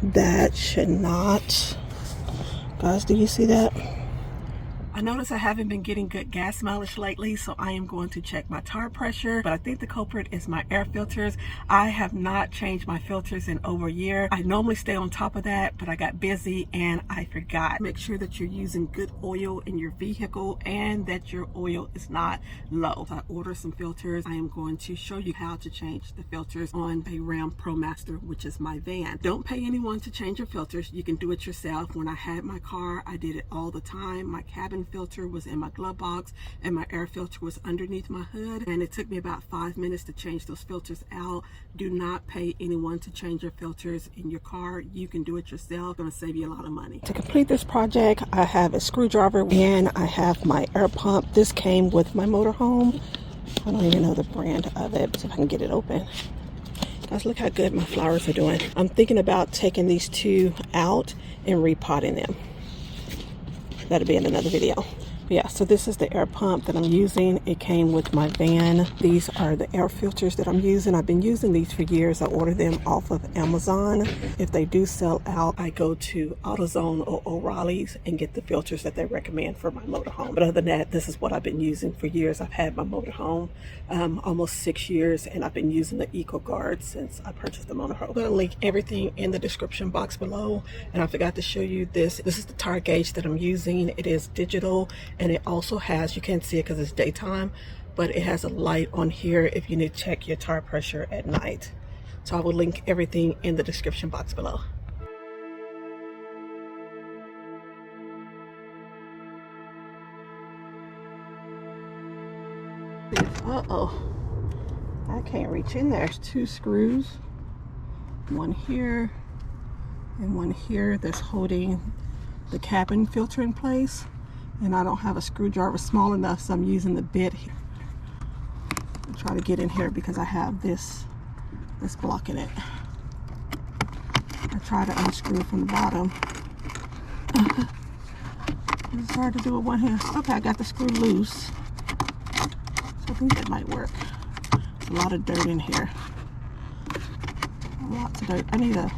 That should not. Guys, do you see that? I notice I haven't been getting good gas mileage lately, so I am going to check my tire pressure, but I think the culprit is my air filters. I have not changed my filters in over a year. I normally stay on top of that, but I got busy and I forgot. Make sure that you're using good oil in your vehicle and that your oil is not low. So I ordered some filters. I am going to show you how to change the filters on a Ram ProMaster, which is my van. Don't pay anyone to change your filters. You can do it yourself. When I had my car, I did it all the time. My cabin filter was in my glove box and my air filter was underneath my hood, and it took me about 5 minutes to change those filters out. Do not pay anyone to change your filters in your car. You can do it yourself. It's going to save you a lot of money. To complete this project, I have a screwdriver and I have my air pump. This came with my motorhome. I don't even know the brand of it, but if I can get it open. Guys, look how good my flowers are doing. I'm thinking about taking these two out and repotting them. That'll be in another video. But yeah, so this is the air pump that I'm using. It came with my van. These are the air filters that I'm using. I've been using these for years. I ordered them off of Amazon. If they do sell out, I go to AutoZone or O'Reilly's and get the filters that they recommend for my motorhome. But other than that, this is what I've been using for years. I've had my motorhome almost 6 years, and I've been using the EcoGuard since I purchased the motorhome. I'm going to link everything in the description box below. And I forgot to show you this. This is the tire gauge that I'm using. It is digital. And it also has, you can't see it because it's daytime, but it has a light on here if you need to check your tire pressure at night. So I will link everything in the description box below. Uh-oh, I can't reach in there. There's two screws, one here and one here that's holding the cabin filter in place. And I don't have a screwdriver small enough, so I'm using the bit here. I'll try to get in here because I have this blocking it. I try to unscrew from the bottom. It's hard to do with one hand. Okay, I got the screw loose. So I think that might work. There's a lot of dirt in here. Lots of dirt. I need a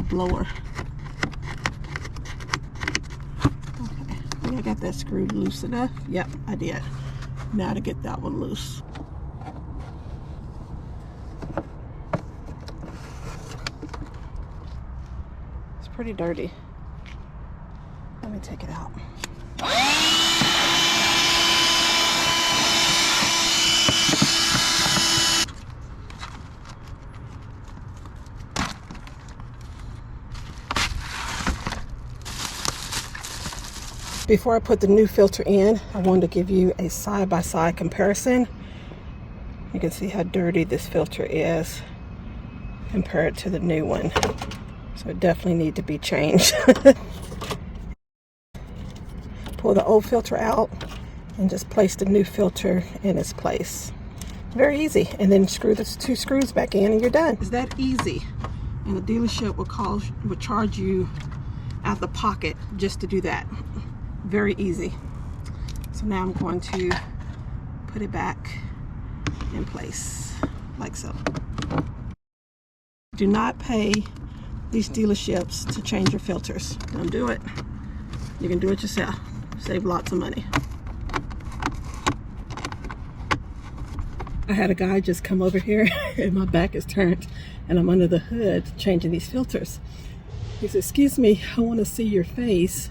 blower. I got that screwed loose enough. Yep, I did. Now to get that one loose. It's pretty dirty. Let me take it out. Before I put the new filter in, I wanted to give you a side-by-side comparison. You can see how dirty this filter is compared to the new one. So it definitely needs to be changed. Pull the old filter out and just place the new filter in its place. Very easy. And then screw the two screws back in and you're done. It's that easy. And the dealership will charge you out the pocket just to do that. Very easy. So now I'm going to put it back in place like so. Do not pay these dealerships to change your filters. Don't do it. You can do it yourself. Save lots of money. I had a guy just come over here and my back is turned and I'm under the hood changing these filters. He said, "Excuse me, I want to see your face.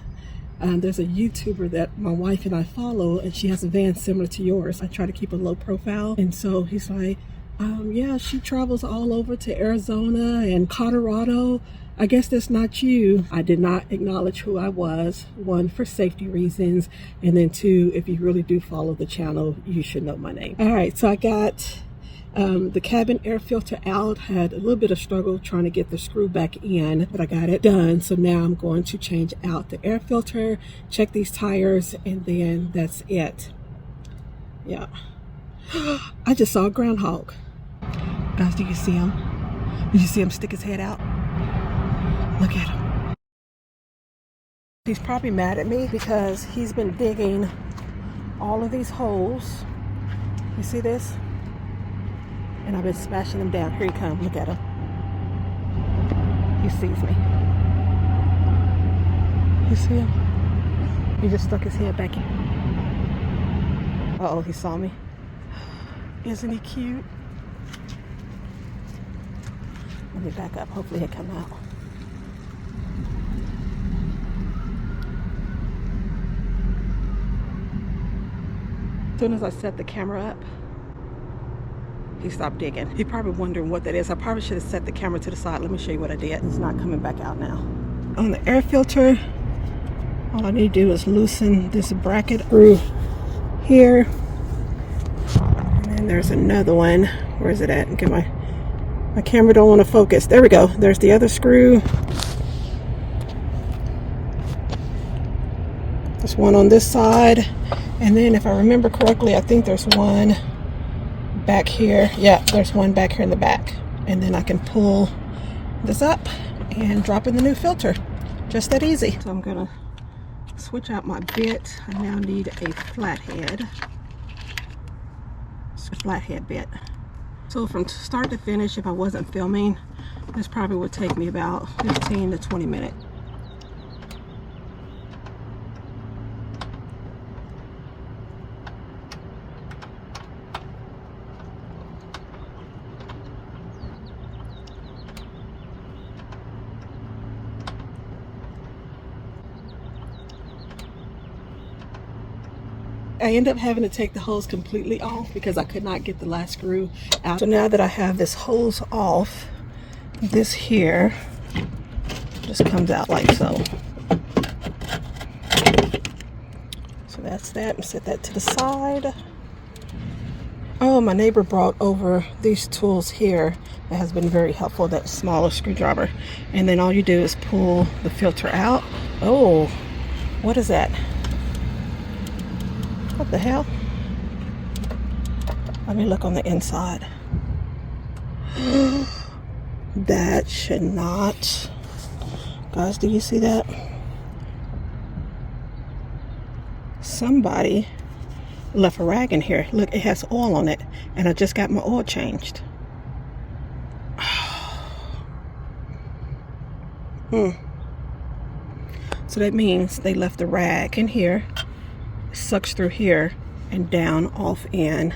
There's a YouTuber that my wife and I follow, and she has a van similar to yours. I try to keep a low profile." And so he's like, yeah, she travels all over to Arizona and Colorado. I guess that's not you. I did not acknowledge who I was. One, for safety reasons. And then two, if you really do follow the channel, you should know my name. All right, so I got the cabin air filter out. Had a little bit of struggle trying to get the screw back in, but I got it done. So now I'm going to change out the air filter, check these tires, and then that's it. Yeah. I just saw a groundhog. Guys, do you see him? Did you see him stick his head out? Look at him. He's probably mad at me because he's been digging all of these holes. You see this? And I've been smashing them down. Here he comes. Look at him. he sees me. You see him? He just stuck his head back in. Uh-oh, he saw me. Isn't he cute? Let me back up. Hopefully he'll come out. As soon as I set the camera up, he stopped digging. He probably wondering what that is. I probably should have set the camera to the side. Let me show you what I did. It's not coming back out now. On the air filter, all I need to do is loosen this bracket through here. And then there's another one. Where is it at? Get my camera don't want to focus. There we go. There's the other screw. There's one on this side. And then if I remember correctly, I think there's one back here. Yeah, there's one back here in the back. And then I can pull this up and drop in the new filter. Just that easy. So I'm gonna switch out my bit. I now need a flathead. It's a flathead bit. So from start to finish, if I wasn't filming, this probably would take me about 15 to 20 minutes. I ended up having to take the hose completely off because I could not get the last screw out. So now that I have this hose off, this here just comes out like so. So that's that, and set that to the side. Oh, my neighbor brought over these tools here. That has been very helpful, that smaller screwdriver. And then all you do is pull the filter out. Oh, what is that? What the hell? Let me look on the inside. That should not. Guys, do you see that? Somebody left a rag in here. Look, it has oil on it. And I just got my oil changed. So that means they left the rag in here. Sucks through here and down off in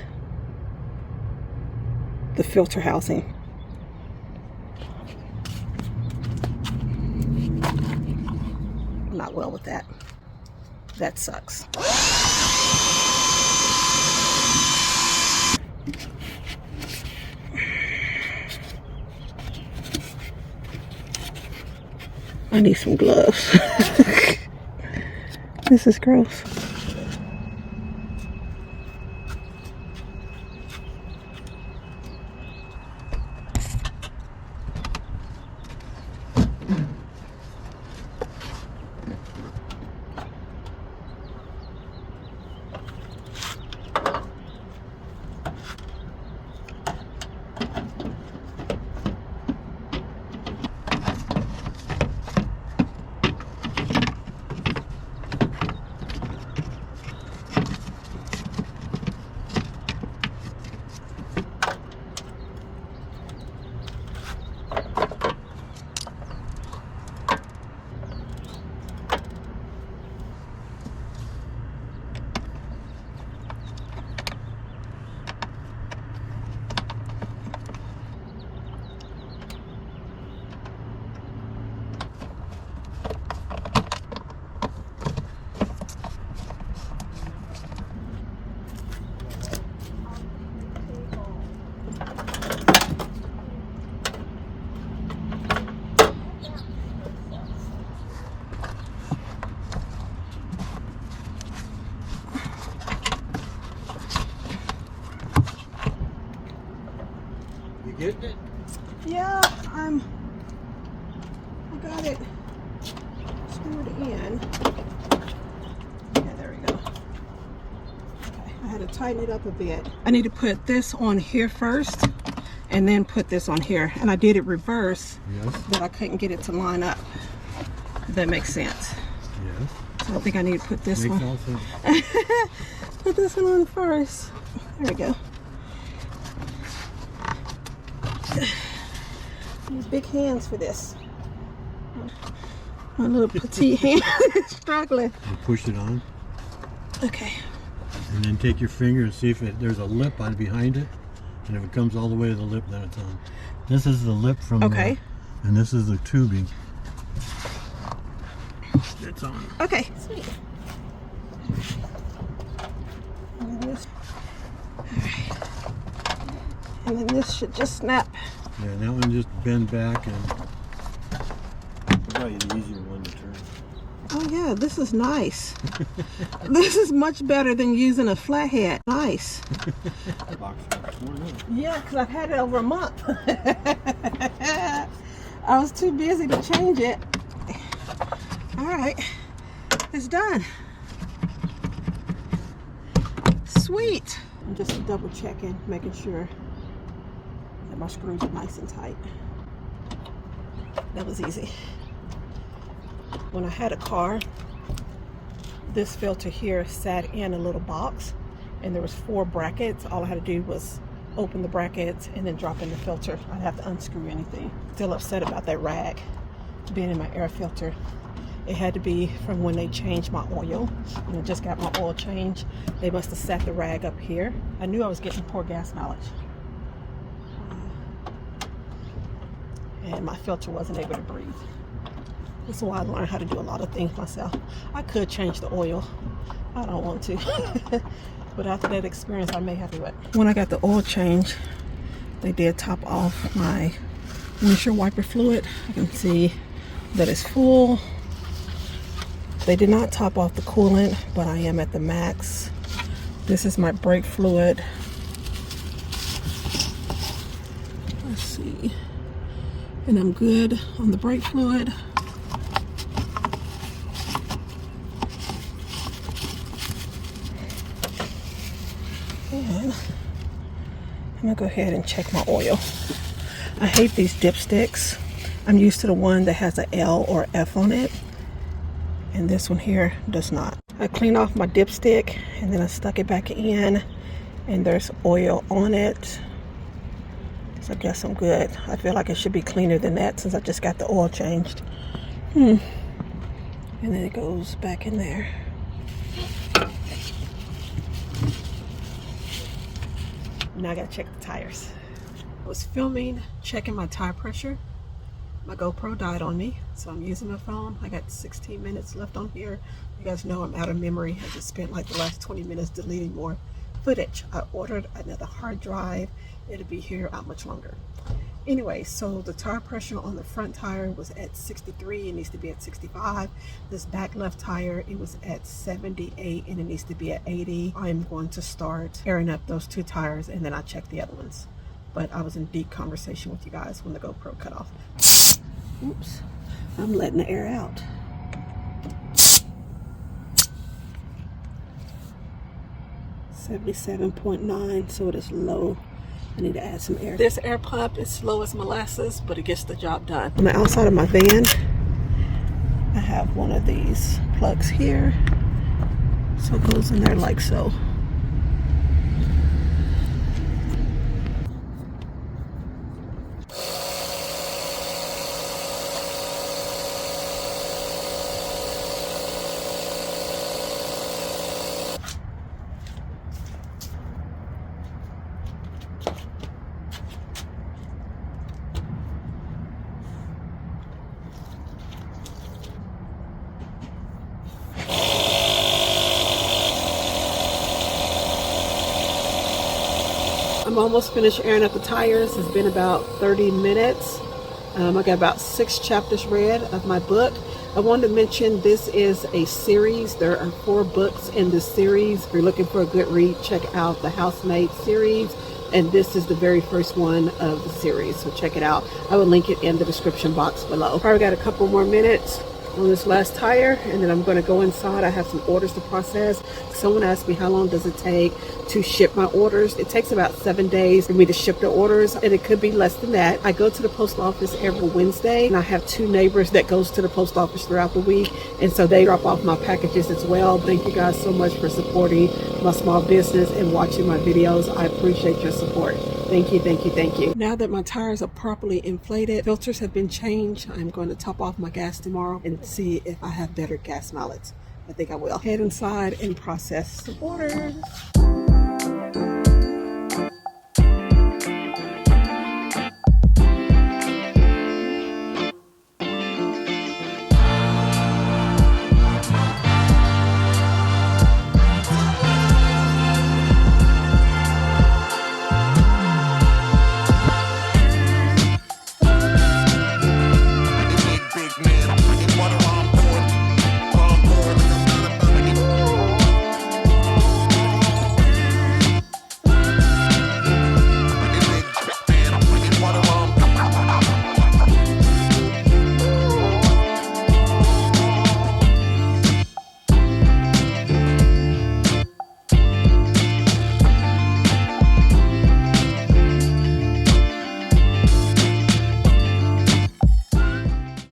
the filter housing. Not well with that. That sucks. I need some gloves. This is gross. Getting it? Yeah, I got it screwed in. Yeah, there we go. Okay, I had to tighten it up a bit. I need to put this on here first and then put this on here. And I did it reverse, Yes. but I couldn't get it to line up. If that makes sense. Yes. So I think I need to put this Makes one. all sense. Put this one on first. There we go. Use big hands for this. My little petite hand is struggling. And push it on. Okay. And then take your finger and see if there's a lip on behind it. And if it comes all the way to the lip, then it's on. This is the lip from okay. And this is the tubing. It's on. Okay, sweet. And then this should just snap. Yeah, that one just bend back and probably the easier one to turn. Oh yeah, this is nice. This is much better than using a flathead. Nice. Yeah, because I've had it over a month. I was too busy to change it. All right, it's done. Sweet. I'm just double checking, making sure that my screws are nice and tight. That was easy. When I had a car, this filter here sat in a little box and there was 4 brackets. All I had to do was open the brackets and then drop in the filter. I didn't have to unscrew anything. Still upset about that rag being in my air filter. It had to be from when they changed my oil. And I just got my oil changed. They must have sat the rag up here. I knew I was getting poor gas mileage. And my filter wasn't able to breathe. This is why I learned how to do a lot of things myself. I could change the oil. I don't want to. But after that experience, I may have to do it. When I got the oil change, they did top off my windshield wiper fluid. I can see that it's full. They did not top off the coolant, but I am at the max. This is my brake fluid. Let's see. And I'm good on the brake fluid. And I'm gonna go ahead and check my oil. I hate these dipsticks. I'm used to the one that has a L or F on it. And this one here does not. I cleaned off my dipstick and then I stuck it back in and there's oil on it. So I guess I'm good. I feel like it should be cleaner than that since I just got the oil changed. And then it goes back in there. Now I gotta check the tires. I was filming, checking my tire pressure. My GoPro died on me, so I'm using my phone. I got 16 minutes left on here. You guys know I'm out of memory. I just spent like the last 20 minutes deleting more footage. I ordered another hard drive. It'll be here out much longer. Anyway, so the tire pressure on the front tire was at 63. It needs to be at 65. This back left tire, it was at 78 and it needs to be at 80. I'm going to start airing up those 2 tires and then I'll check the other ones. But I was in deep conversation with you guys when the GoPro cut off. Oops, I'm letting the air out. .9, so it is low. I need to add some air. This air pump is slow as molasses, but it gets the job done. On the outside of my van, I have one of these plugs here. So it goes in there like so. I'm almost finished airing up the tires. It's been about 30 minutes. I got about 6 chapters read of my book. I wanted to mention this is a series. There are 4 books in this series. If you're looking for a good read, check out the Housemaid series. And this is the very first one of the series, so check it out. I will link it in the description box below. Probably got a couple more minutes on this last tire and then I'm going to go inside. I have some orders to process. Someone asked me how long does it take to ship my orders. It takes about 7 days for me to ship the orders, and it could be less than that. I go to the post office every Wednesday, and I have 2 neighbors that goes to the post office throughout the week, and so they drop off my packages as well. Thank you guys so much for supporting my small business and watching my videos. I appreciate your support. Thank you, thank you, thank you. Now that my tires are properly inflated, filters have been changed, I'm going to top off my gas tomorrow and see if I have better gas mileage. I think I will. Head inside and process the orders.